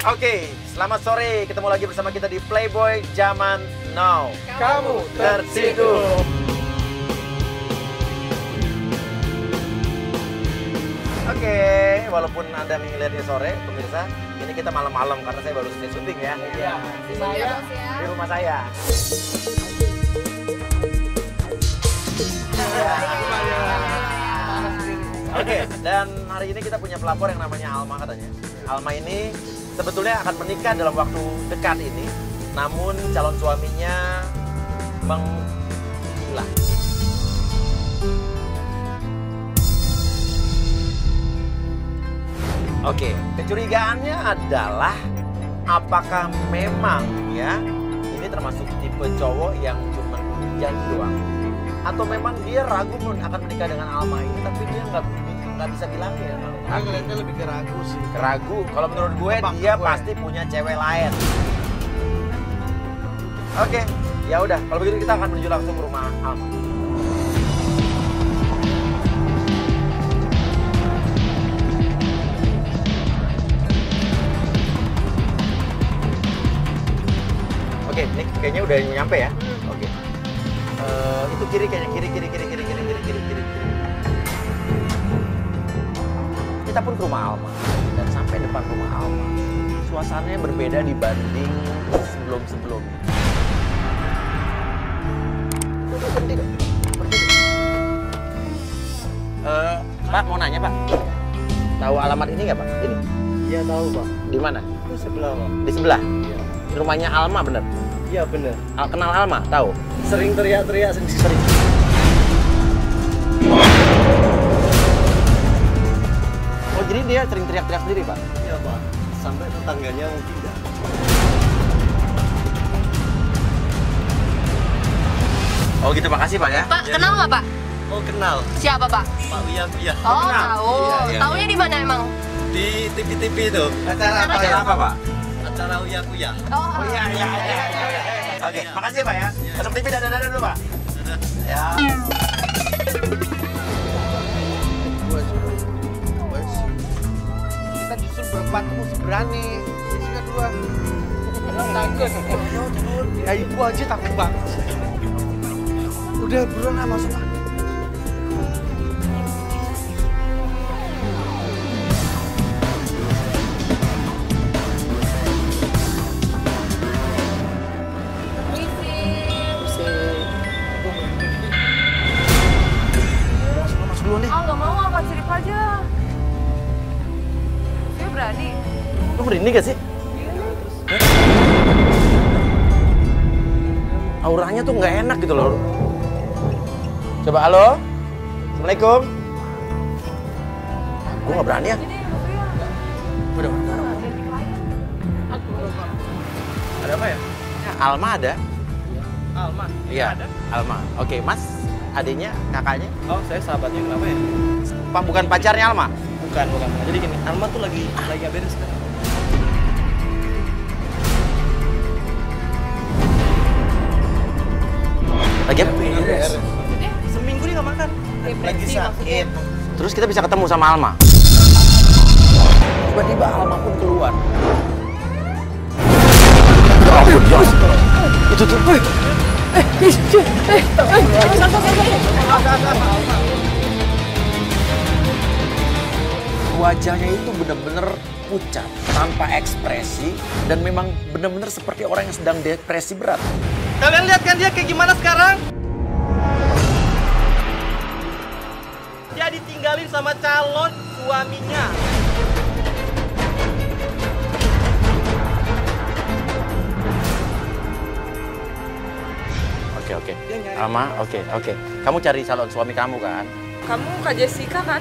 Oke, selamat sore. Ketemu lagi bersama kita di Playboy Zaman Now. Kamu tersitu. Oke, walaupun Anda melihatnya sore, pemirsa, ini kita malam-malam karena saya baru selesai syuting ya. Iya, saya Di rumah saya. Oke, dan hari ini kita punya pelapor yang namanya Alma katanya. Alma ini sebetulnya akan menikah dalam waktu dekat ini, namun calon suaminya menghilang. Oke, kecurigaannya adalah apakah memang ya ini termasuk tipe cowok yang cuma janji doang, atau memang dia ragu akan menikah dengan Alma ini, tapi dia nggak bisa bilang ya. ngeliatnya lebih ke ragu sih. Ragu. Kalau menurut gue dia pasti punya cewek lain. Oke, ya udah. Kalau begitu kita akan menuju langsung ke rumah Alma. Oke, ini kayaknya udah nyampe ya. Oke. Itu kiri kayaknya, kiri. Kita pun ke rumah Alma dan sampai depan rumah Alma, suasananya berbeda dibanding sebelum-sebelumnya. Berhenti dong. Pak, mau nanya Pak, tahu alamat ini nggak Pak? Ini? Iya tahu Pak. Di mana? Itu sebelah Pak. Di sebelah. Iya. Rumahnya Alma bener? Iya bener. Kenal Alma? Tahu? Sering teriak-teriak sendiri. Oh jadi dia sering teriak-teriak sendiri Pak? Iya Pak. Sampai tetangganya mau pindah. Oh gitu, makasih Pak ya. Pak, kenal nggak Pak? Oh kenal. Siapa Pak? Pak Uya. Oh, kenal? tahu. Iya. Taunya di mana emang? Di TV itu. Acara apa Pak? Acara Uya. Oh, Iya. Oke, makasih Pak ya. Masuk TV dadah dulu Pak. Ya. Kita justru berempat mesti berani. Isinya duluan. Takut. Ya ibu aja takut banget. Udah buruan lah masuk. Masuk dulu nih. Ah, nggak mau apa sirip aja. Dia berani. Lu merinding gak sih? Auranya tuh nggak enak gitu loh. Coba halo. Assalamualaikum. Gue nggak berani ya. Udah. Ada apa ya? Alma ada. Alma. Iya. Alma. Oke, Mas. Adiknya, kakaknya? Oh, saya sahabatnya kenapa ya? Pak, bukan pacarnya Alma? Bukan. Jadi gini, Alma tuh lagi nggak beres kan? Lagi apa? Beres. Seminggu dia nggak makan. Lagi sakit. Terus kita bisa ketemu sama Alma. Tiba-tiba Alma pun keluar. Itu tuh. Wajahnya itu benar-benar pucat, tanpa ekspresi, dan memang benar-benar seperti orang yang sedang depresi berat. Kalian lihat kan dia kayak gimana sekarang? Dia ditinggalin sama calon suaminya. Oke. Alma, oke. Kamu cari calon suami kamu kan? Kamu Kak Jessica kan?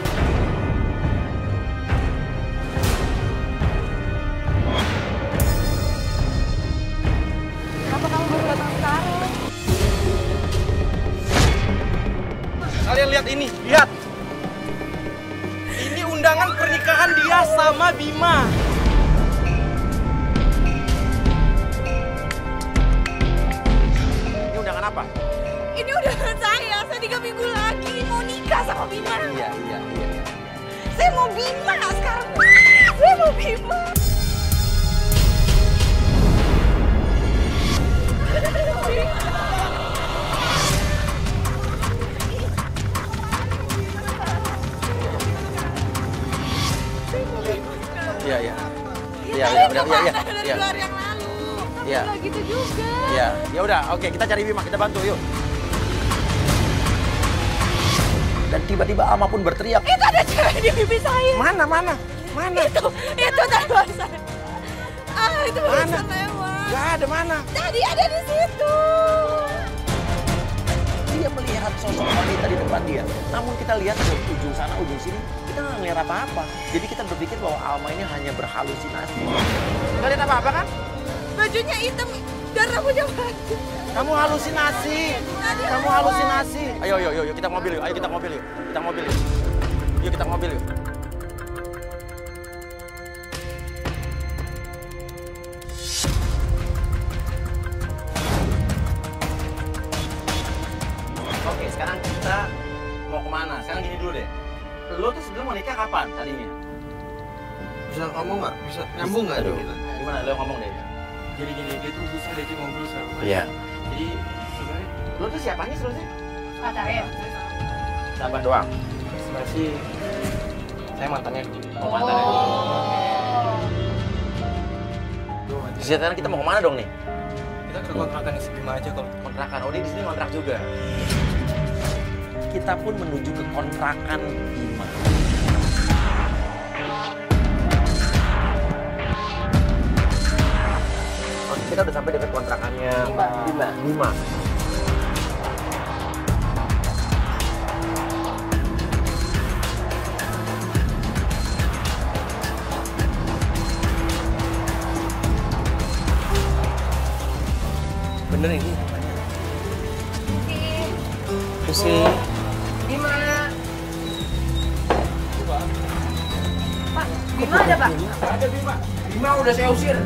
Kenapa kamu baru datang sekarang? Kalian lihat ini, lihat. Ini undangan pernikahan dia sama Bima. Ini undangan apa? Ini udah saya 3 minggu lagi mau nikah sama Bima. Iya. Saya mau Bima sekarang. Saya mau Bima. itu iya, mana dari iya. 2 hari yang lalu. Tapi Iya. nggak gitu juga. Iya, ya udah, oke, kita cari Bima, kita bantu, yuk. Dan tiba-tiba Alma pun berteriak. Itu ada cewek di pipi saya. Mana? Itu tadi barusan. Itu barusan lewat. Gak ada, mana? Tadi ada di situ. Dia melihat sosok wanita di depan dia. Namun kita lihat dari ujung sana, ujung sini, kita nggak ngeliat apa-apa. Jadi kita berpikir bahwa Alma ini hanya berhalusinasi. Nggak lihat apa-apa kan? Bajunya hitam dan rambutnya panjang. Kamu halusinasi. Kamu halusinasi. Ayo, kita mobil yuk. Ayo kita mobil yuk. Kita mobil yuk. Yuk kita mobil yuk. Oke, sekarang kita mau kemana? Sekarang gini dulu deh. Lo tuh sebelum mau nikah kapan tadinya? Bisa ngomong nggak? Bisa nyambung nggak Aduh. kita? Gimana? Lo ngomong deh. Jadi gini, dia tuh susah dia ngobrol sama. Iya. Jadi sebenarnya Lo tuh siapanya sebenarnya? Pacarnya. Sahabat doang. sebenarnya sih saya mantannya. Oh, mantannya. Sekarang kita mau kemana dong nih? Kita ke kontrakan di Bima aja kalau. Kontrakan. Oh, dia di sini kontrak juga. Kita pun menuju ke kontrakan Bima. Oh, kita udah sampai dekat kontrakannya Bima. Bener ini. Pusing. Bima. Pak, Bima ada Pak? Ada Bima. Bima udah saya usir.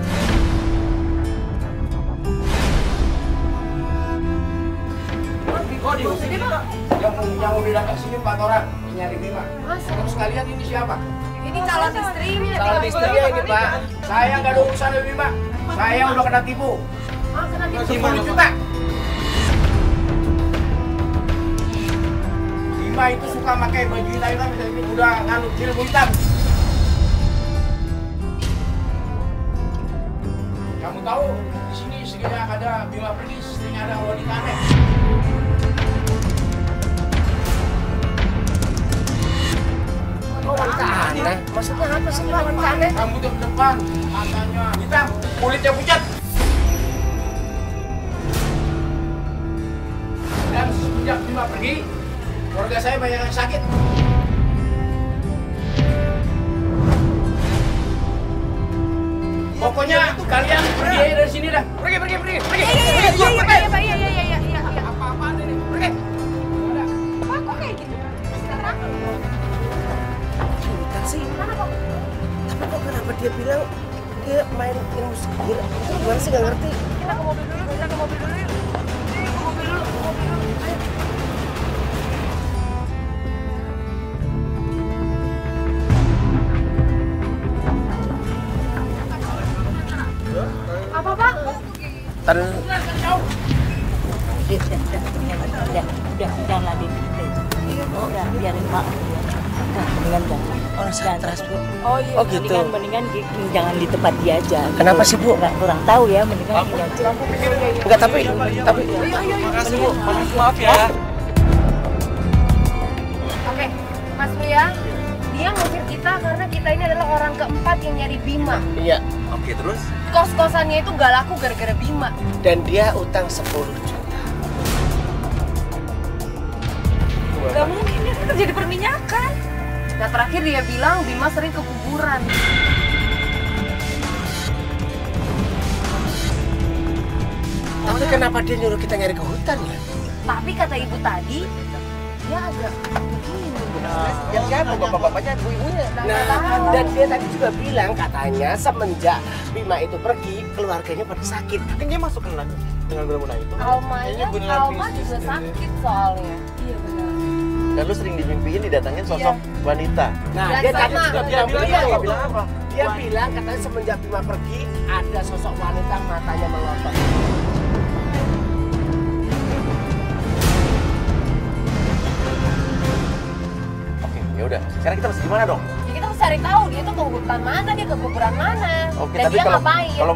Oh diusir Pak. Yang udah datang sini 4 orang nyari Bima. Terus kalian ini siapa? Ini calon istrinya. Calon istrinya ini Pak. Saya nggak ada urusan dengan Bima. Saya udah kena tipu. Oh, kena tipu. 10 juta. Bima itu suka pakai baju hitam, udah nganu ilmu hitam. Kamu tahu di sini sejak ada Bima pergi, istrinya ada wanita aneh. Oh, wanita aneh. Maksudnya apa sih Pak wanita aneh? Rambutnya ke depan, matanya hitam, kulitnya pucat. Dan sejak Bima pergi, keluarga saya banyak yang sakit. Pokoknya kalian pergi aja dari sini dah. Pergi. Iya. Apa-apaan ini? Pergi. Pak, kok kayak gitu? Sekarang. Kita sih, tapi kok kenapa dia bilang dia main ilmu sihir? Itu gimana sih, nggak ngerti. Kita ke mobil dulu yuk. Ke mobil dulu. Ayo. Apa Pak? Tan Udah Nadine. Udah biarin Pak. Mendingan jangan. Orang stres, Bu. Oh iya. Oh, gitu. Mendingan jangan di tempat dia aja. Kenapa sih, Bu? Nggak kurang tahu ya, mendingan ini aja. Enggak, tapi Makasih Bu, maaf ya. Oke, Mas Ria, dia ngusir kita karena kita ini adalah orang keempat yang nyari Bima. iya. Oke, terus? Kos-kosannya itu gak laku gara-gara Bima. Dan dia utang 10 juta. Gak mungkin, dia kan kerja di perminyakan. Nah terakhir dia bilang Bima sering ke kuburan. Tapi kenapa dia nyuruh kita nyari ke hutan ya? Tapi kata ibu tadi, dia agak begini. Yang siapa? Bapak-bapaknya, ibu-ibunya. Nggak Nah, tahu. dan dia tadi juga bilang katanya semenjak Bima itu pergi, keluarganya pada sakit. Kan dia masuk dengan benar-benar itu. Almanya, Alma juga sakit soalnya. Iya benar. Dan lu sering dimimpiin didatangin sosok wanita. Nah, Dan dia tadi sama. juga Dia bilang bilang begitu. apa? Bilang apa? Dia bilang katanya semenjak Bima pergi, ada sosok wanita matanya melotot. Oke, ya udah. Sekarang kita mesti gimana dong? Ya kita harus cari tahu dia tuh ke hutan mana, dia ke kuburan mana. Oke, dan tapi dia kalau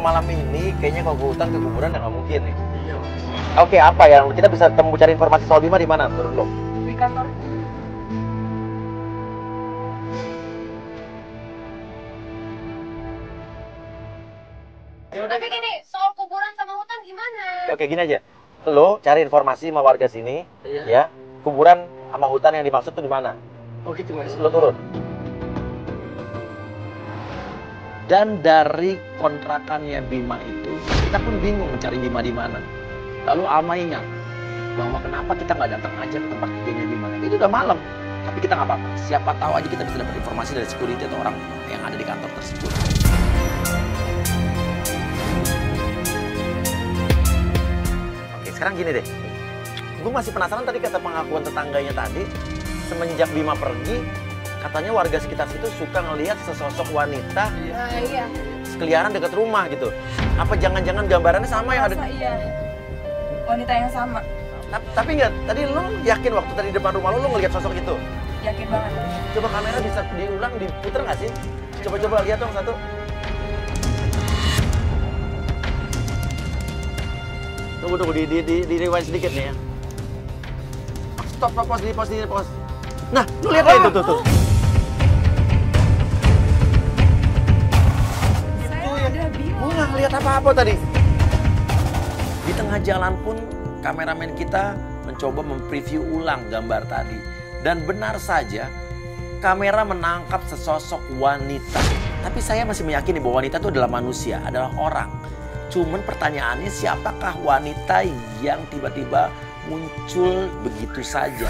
ngapain. malam ini kayaknya kalau ke hutan ke kuburan nggak mungkin nih. Oke, apa yang kita bisa temu cari informasi soal Bima di mana menurut lo? Di kantor. Tapi gini, soal kuburan sama hutan gimana? Oke, gini aja. Lo cari informasi sama warga sini, ya. Kuburan sama hutan yang dimaksud tuh di mana? Oh gitu Mas. Lo turun. Dan dari kontrakannya Bima itu, kita pun bingung mencari Bima di mana. Lalu Alma ingat bahwa kenapa kita nggak datang aja ke tempat kejadian Bima. Itu udah malam, tapi kita nggak apa-apa. Siapa tahu aja kita bisa dapat informasi dari security atau orang yang ada di kantor tersebut. Oke, sekarang gini deh. Gue masih penasaran tadi kata pengakuan tetangganya tadi, semenjak Bima pergi, katanya warga sekitar situ suka ngelihat sesosok wanita Nah iya. sekeliaran dekat rumah gitu. Apa jangan-jangan gambarannya sama yang ada? Masa iya. Wanita yang sama. Tapi nggak, tadi lo yakin waktu tadi depan rumah lo ngelihat sosok itu? Yakin banget. Coba kamera bisa diulang, diputer nggak sih? Coba lihat dong satu. Tunggu, di rewind sedikit nih ya. Stop, pause. Nah, lu lihat ya itu tuh. Gue nggak ngeliat apa-apa tadi. Di tengah jalan pun kameramen kita mencoba mempreview ulang gambar tadi. Dan benar saja, kamera menangkap sesosok wanita. Tapi saya masih meyakini bahwa wanita itu adalah manusia, adalah orang. Cuman pertanyaannya siapakah wanita yang tiba-tiba muncul begitu saja?